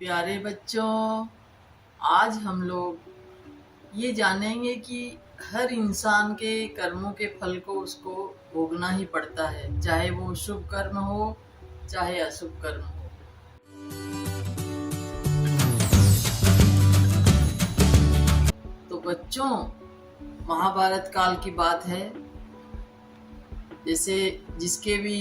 प्यारे बच्चों, आज हम लोग ये जानेंगे कि हर इंसान के कर्मों के फल को उसको भोगना ही पड़ता है, चाहे वो शुभ कर्म हो चाहे अशुभ कर्म हो। तो बच्चों, महाभारत काल की बात है। जैसे जिसके भी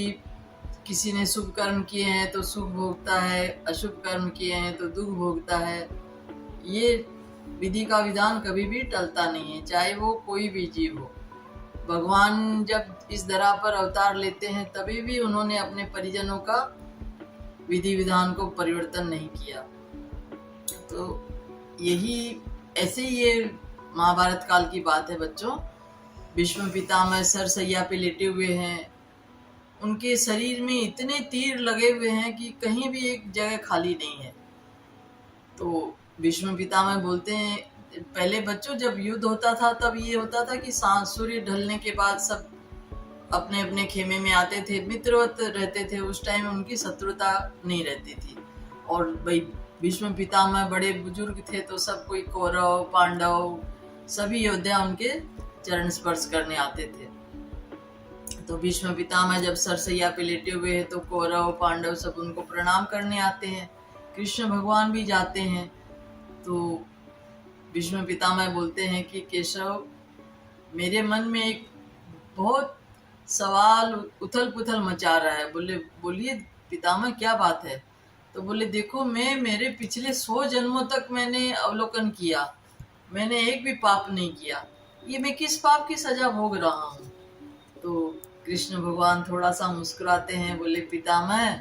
किसी ने शुभ कर्म किए हैं तो सुख भोगता है, अशुभ कर्म किए हैं तो दुख भोगता है। ये विधि का विधान कभी भी टलता नहीं है, चाहे वो कोई भी जीव हो। भगवान जब इस धरा पर अवतार लेते हैं तभी भी उन्होंने अपने परिजनों का विधि विधान को परिवर्तन नहीं किया। तो यही ऐसे ही ये महाभारत काल की बात है बच्चों। भीष्म पितामह सरसैया पे लेटे हुए हैं, उनके शरीर में इतने तीर लगे हुए हैं कि कहीं भी एक जगह खाली नहीं है। तो भीष्म पितामह बोलते हैं, पहले बच्चों जब युद्ध होता था तब ये होता था कि सूर्य ढलने के बाद सब अपने अपने खेमे में आते थे, मित्रवत रहते थे। उस टाइम उनकी शत्रुता नहीं रहती थी। और भाई भीष्म पितामह बड़े बुजुर्ग थे तो सब कोई कौरव पांडव सभी योद्धा उनके चरण स्पर्श करने आते थे। तो भीष्म पितामह जब सरसैया पे लेटे हुए हैं तो कौरव पांडव सब उनको प्रणाम करने आते हैं, कृष्ण भगवान भी जाते हैं। तो भीष्म पितामह बोलते हैं कि केशव, मेरे मन में एक बहुत सवाल उथल पुथल मचा रहा है। बोलिए पितामह क्या बात है? तो बोले देखो, मैं मेरे पिछले 100 जन्मों तक मैंने अवलोकन किया, मैंने एक भी पाप नहीं किया, ये मैं किस पाप की सजा भोग रहा हूँ? तो कृष्ण भगवान थोड़ा सा मुस्कुराते हैं, बोले पितामह,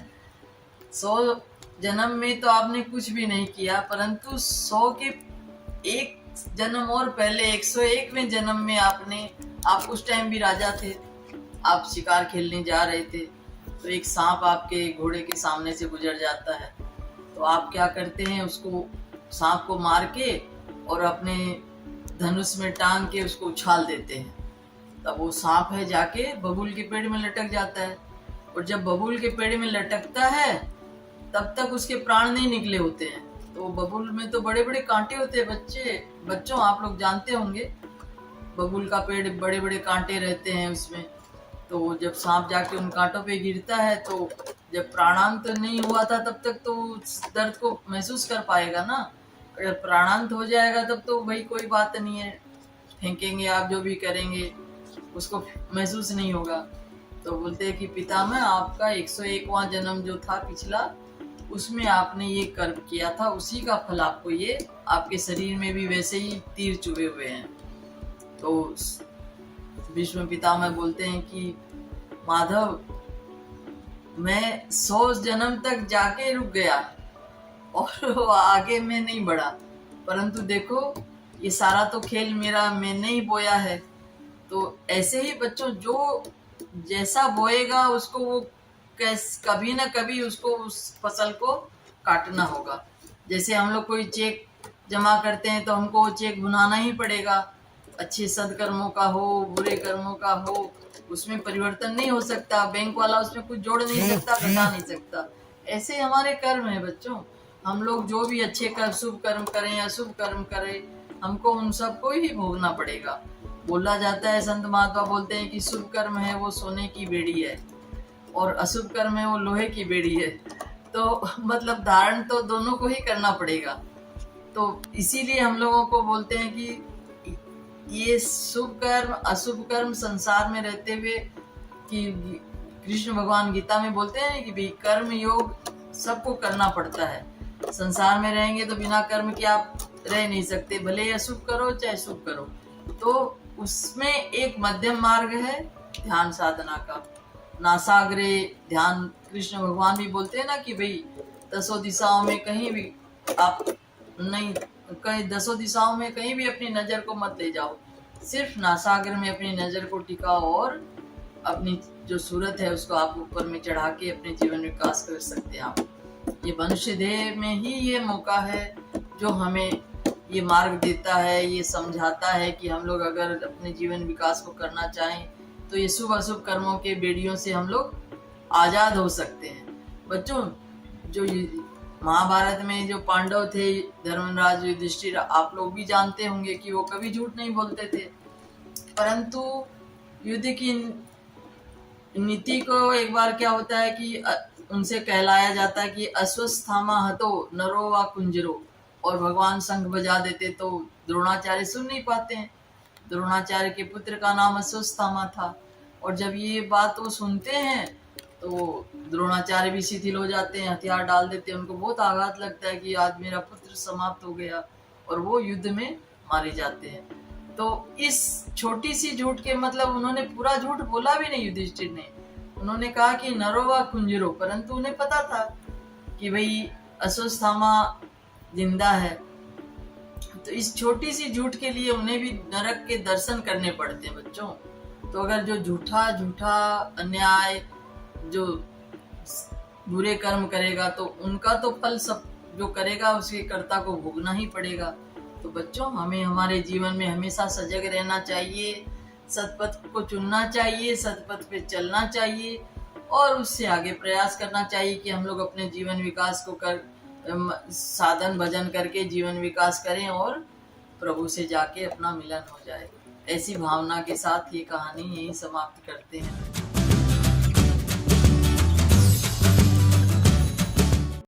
100 जन्म में तो आपने कुछ भी नहीं किया, परंतु 100 के एक जन्म और पहले 101वें जन्म में आप उस टाइम भी राजा थे, आप शिकार खेलने जा रहे थे, तो एक सांप आपके घोड़े के सामने से गुजर जाता है। तो आप क्या करते हैं, उसको सांप को मार के और अपने धनुष में टांग के उसको उछाल देते हैं। तब वो सांप है जाके बबूल के पेड़ में लटक जाता है। और जब बबूल के पेड़ में लटकता है तब तक उसके प्राण नहीं निकले होते हैं। तो बबूल में तो बड़े बड़े कांटे होते हैं बच्चों, आप लोग जानते होंगे, बबूल का पेड़ बड़े बड़े कांटे रहते हैं उसमें। तो जब सांप जाके उन कांटों पे गिरता है तो जब प्राणांत नहीं हुआ था तब तक तो उस दर्द को महसूस कर पाएगा ना। अगर प्राणांत हो जाएगा तब तो भाई कोई बात नहीं है, फेंकेंगे आप जो भी करेंगे उसको महसूस नहीं होगा। तो बोलते हैं कि पितामह, आपका 101वां जन्म जो था पिछला, उसमें आपने ये कर्म किया था, उसी का फल आपको ये आपके शरीर में भी वैसे ही तीर चुभे हुए हैं। तो भीष्म पितामह बोलते हैं कि माधव, मैं 100 जन्म तक जाके रुक गया और आगे मैं नहीं बढ़ा, परंतु देखो ये सारा तो खेल मेरा मैंने ही बोया है। तो ऐसे ही बच्चों, जो जैसा बोएगा उसको वो कभी ना कभी उसको उस फसल को काटना होगा। जैसे हम लोग कोई चेक जमा करते हैं तो हमको वो चेक भुनाना ही पड़ेगा, अच्छे सदकर्मों का हो बुरे कर्मों का हो, उसमें परिवर्तन नहीं हो सकता। बैंक वाला उसमें कुछ जोड़ नहीं सकता, घटा नहीं सकता। ऐसे हमारे कर्म है बच्चों। हम लोग जो भी अच्छे कर्म, शुभ कर्म करें या शुभ कर्म करें, हमको उन सबको ही भोगना पड़ेगा। बोला जाता है, संत महात्मा बोलते हैं कि शुभ कर्म है वो सोने की बेड़ी है और अशुभ कर्म है वो लोहे की बेड़ी है। तो मतलब धारण तो दोनों को ही करना पड़ेगा। तो इसीलिए हम लोगों को बोलते हैं कि ये शुभ कर्म अशुभ कर्म संसार में रहते हुए, कि कृष्ण भगवान गीता में बोलते हैं कि भी कर्म योग सबको करना पड़ता है। संसार में रहेंगे तो बिना कर्म के आप रह नहीं सकते, भले अशुभ करो चाहे शुभ करो। तो उसमें एक मध्यम मार्ग है ध्यान साधना का, नासाग्रे ध्यान। कृष्ण भगवान भी बोलते हैं ना कि भाई 10 दिशाओं में कहीं भी आप नहीं, कहीं 10 दिशाओं में कहीं भी अपनी नजर को मत ले जाओ, सिर्फ नासाग्र में अपनी नजर को टिकाओ और अपनी जो सूरत है उसको आप ऊपर में चढ़ा के अपने जीवन विकास कर सकते हैं आप। ये मनुष्य देह में ही ये मौका है जो हमें ये मार्ग देता है, ये समझाता है कि हम लोग अगर अपने जीवन विकास को करना चाहें तो ये शुभ अशुभ कर्मों के बेड़ियों से हम लोग आजाद हो सकते हैं। बच्चों, जो महाभारत में जो पांडव थे, धर्मराज युधिष्ठिर, आप लोग भी जानते होंगे कि वो कभी झूठ नहीं बोलते थे, परंतु युद्ध की नीति को एक बार क्या होता है कि उनसे कहलाया जाता है कि अश्वस्थामा हतो नरो व कुंजरो, और भगवान शंख बजा देते तो द्रोणाचार्य सुन नहीं पाते हैं। द्रोणाचार्य के पुत्र का नाम अश्वस्थामा था, और जब ये बात वो सुनते हैं तो द्रोणाचार्य भी शिथिल हो जाते हैं, हथियार डाल देते हैं। उनको बहुत आघात लगता है कि आज मेरा पुत्र समाप्त हो गया, और वो युद्ध में मारे जाते हैं। तो इस छोटी सी झूठ के मतलब उन्होंने पूरा झूठ बोला भी नहीं युधिष्ठिर ने, उन्होंने कहा कि नरोवा कुंजरो, परंतु उन्हें पता था कि भाई अश्वस्थामा जिंदा है। तो इस छोटी सी झूठ के लिए उन्हें भी नरक के दर्शन करने पड़ते हैं बच्चों। तो अगर जो झूठा अन्याय, जो बुरे कर्म करेगा तो उनका तो फल सब जो करेगा उसके कर्ता को भोगना ही पड़ेगा। तो बच्चों, हमें हमारे जीवन में हमेशा सजग रहना चाहिए, सतपथ को चुनना चाहिए, सतपथ पे चलना चाहिए, और उससे आगे प्रयास करना चाहिए कि हम लोग अपने जीवन विकास को साधन भजन करके जीवन विकास करें और प्रभु से जाके अपना मिलन हो जाए। ऐसी भावना के साथ ये कहानी यही समाप्त करते हैं।